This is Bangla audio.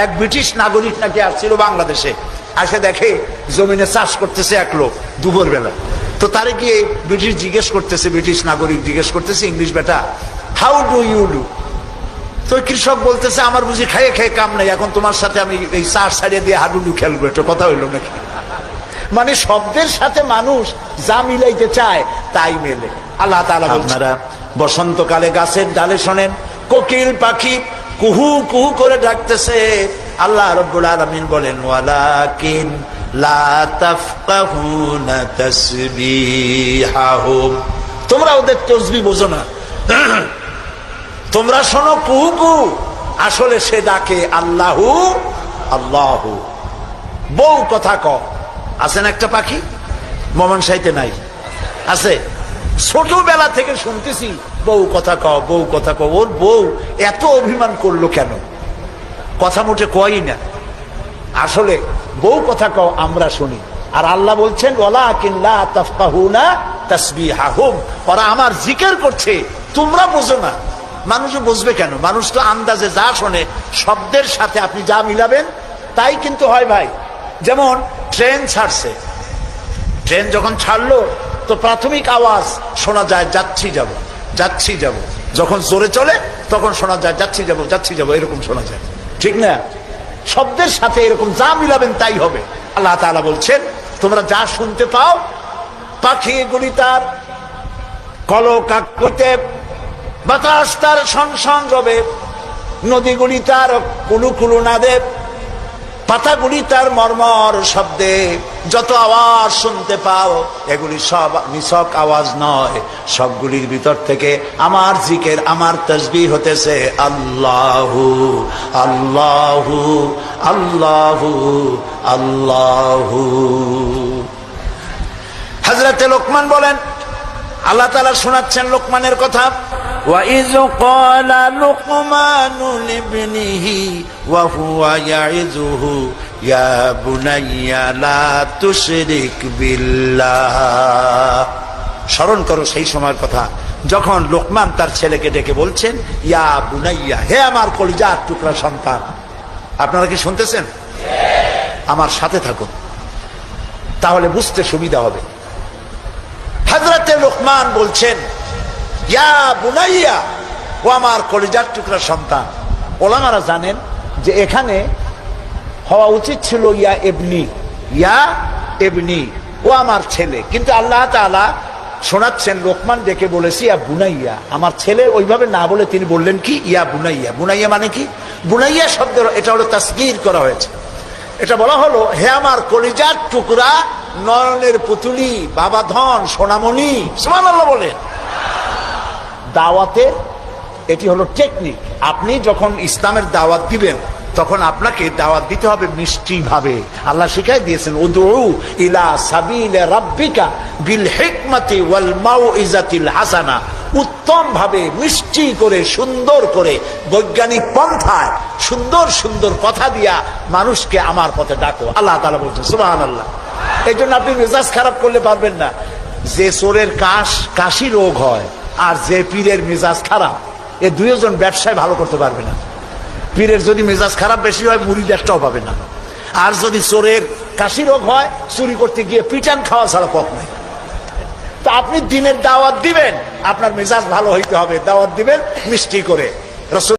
এক ব্রিটিশ নাগরিক নাকি আসছিল বাংলাদেশে, আসে দেখে জমিনে চাষ করতেছে এক লোক দুপুর বেলা। তো তারে গিয়ে ব্রিটিশ নাগরিক জিজ্ঞেস করতেছে, ইংলিশ বেটা, হাউ ডু ইউ ডু? তো কৃষক বলতেছে, আমার বুঝি খাইয়ে খেয়ে কাম নাই, এখন তোমার সাথে আমি এই চাষ ছাড়িয়ে দিয়ে হাডুডু খেলবো, এটা কথা হইলো নাকি? মানে শব্দের সাথে মানুষ যা মিলাইতে চায় তাই মেলে। আল্লাহ তাআলা আপনারা বসন্তকালে গাছের ডালে শোনেন কোকিল পাখি কুহু কুহু করে ডাকতেছে। আল্লাহ রাব্বুল আলামিন বলেন, ওয়ালাকিন লা তাফকাহুনা তাসবিহাহুম, তোমরা ওদের তাসবিহ বোঝো না, তোমরা শোনো কুহু কুহু, আসলে সে ডাকে আল্লাহু আল্লাহু। বউ কথা ক আছেন একটা পাখি মমন সাইতে নাই আছে, ছোটবেলা থেকে শুনতেছি বউ কথা কও বউ কথা কও। ওর বউ এত অভিমান করলো কেন? কথা মোটে কয়ই না। আসলে বউ কথা কও আমরা শুনি, আর আল্লাহ বলছেন ওয়ালাকিন লা তাফকাহুনা তাসবিহাহুম, ওরা আমার জিকির করছে তোমরা বোঝো না। মানুষ বুঝবে কেন? মানুষ তো আন্দাজে যা শোনে শব্দের সাথে আপনি যা মিলাবেন তাই কিন্তু হয় ভাই। যেমন ট্রেন ছাড়ছে, ট্রেন যখন ছাড়লো তো প্রাথমিক আওয়াজ শোনা যায় যাচ্ছি যাব যাচ্ছি যাব, যখন জোরে চলে তখন শোনা যায় যাচ্ছি যাব যাচ্ছি যাব, এরকম শোনা যায়, ঠিক না? শব্দের সাথে এরকম যা মিলাবেন তাই হবে। আল্লাহ তাআলা বলছেন তোমরা যা শুনতে পাও, পাখিগুলি তার কলকাক করতে, বাতাস তার সংসং রবে, নদীগুলি তার কুলু কুলু নাদে, পাতাগুলি তার মর্মর শব্দে, যত আওয়াজ শুনতে পাও এগুলি সব নিছক আওয়াজ নয়, সবগুলির ভিতর থেকে আমার জিকির আমার তাসবিহ হতেছে আল্লাহু আল্লাহু আল্লাহু আল্লাহু। হযরতে লোকমান বলেন, আল্লাহ তাআলা শোনাচ্ছেন লোকমানের কথা, وَإِذْ قَالَ لُقْمَانُ لِابْنِهِ وَهُوَ يَعِظُهُ يَا بُنَيَّ لَا تُشْرِكْ بِاللَّهِ। স্মরণ করো সেই সময়ের কথা যখন লোকমান তার ছেলেকে ডেকে বলছেন, ইয়া বুনাইয়া, হে আমার কলিজার টুকরা সন্তান। আপনারা কি শুনতেছেন? আমার সাথে থাকুন, তাহলে বুঝতে সুবিধা হবে। হযরতে লোকমান বলছেন, ইয়া বুনাইয়া, ও আমার কলিজার টুকরা সন্তান। ওলামারা জানেন যে এখানে হওয়া উচিত ছিল ইয়া এবনি, ইয়া এবনি, ও আমার ছেলে, কিন্তু আল্লাহ তাআলা শোনাচ্ছেন লোকমান ডেকে বলেছি ইয়া বুনাইয়া, আমার ছেলে, ওইভাবে না বলে তিনি বললেন কি ইয়া বুনাইয়া। বুনাইয়া মানে কি? বুনাইয়া শব্দের এটা হলো তাসগীর করা হয়েছে। এটা বলা হলো হে আমার কলিজার টুকরা, নয়নের পুতুলি, বাবা ধন, সোনামণি। সুবহানাল্লাহ বলেন। দাওয়াতের এটি হলো টেকনিক। আপনি যখন ইসলামের দাওয়াত দিবেন তখন আপনাকে দাওয়াত দিতে হবে মিষ্টি ভাবে। আল্লাহ শিখাই দিয়েছেন, উদউ ইলা সাবিল রাব্বিকা বিল হিকমাতি ওয়াল মাউইজাতিল হাসানা, উত্তম ভাবে মিষ্টি করে সুন্দর করে বৈজ্ঞানিক পন্থায় সুন্দর সুন্দর কথা দিয়া মানুষকে আমার পথে ডাকো। আল্লাহ তাআলা বলছেন সুবহানাল্লাহ। এই জন্য আপনি মেজাজ খারাপ করলে পারবেন না। যে চোরের কাশি রোগ হয় আর যে পীরের মেজাজ খারাপ, এ দুইজন ব্যবসায় ভালো করতে পারবে না। পীরের যদি মেজাজ খারাপ বেশি হয় মুরিদ একটাও পাবে না, আর যদি চোরের কাশি রোগ হয় চুরি করতে গিয়ে পিটান খাওয়া ছাড়া পথ নেই। তো আপনি দিনের দাওয়াত দিবেন, আপনার মেজাজ ভালো হইতে হবে, দাওয়াত দিবেন মিষ্টি করে। রাসূল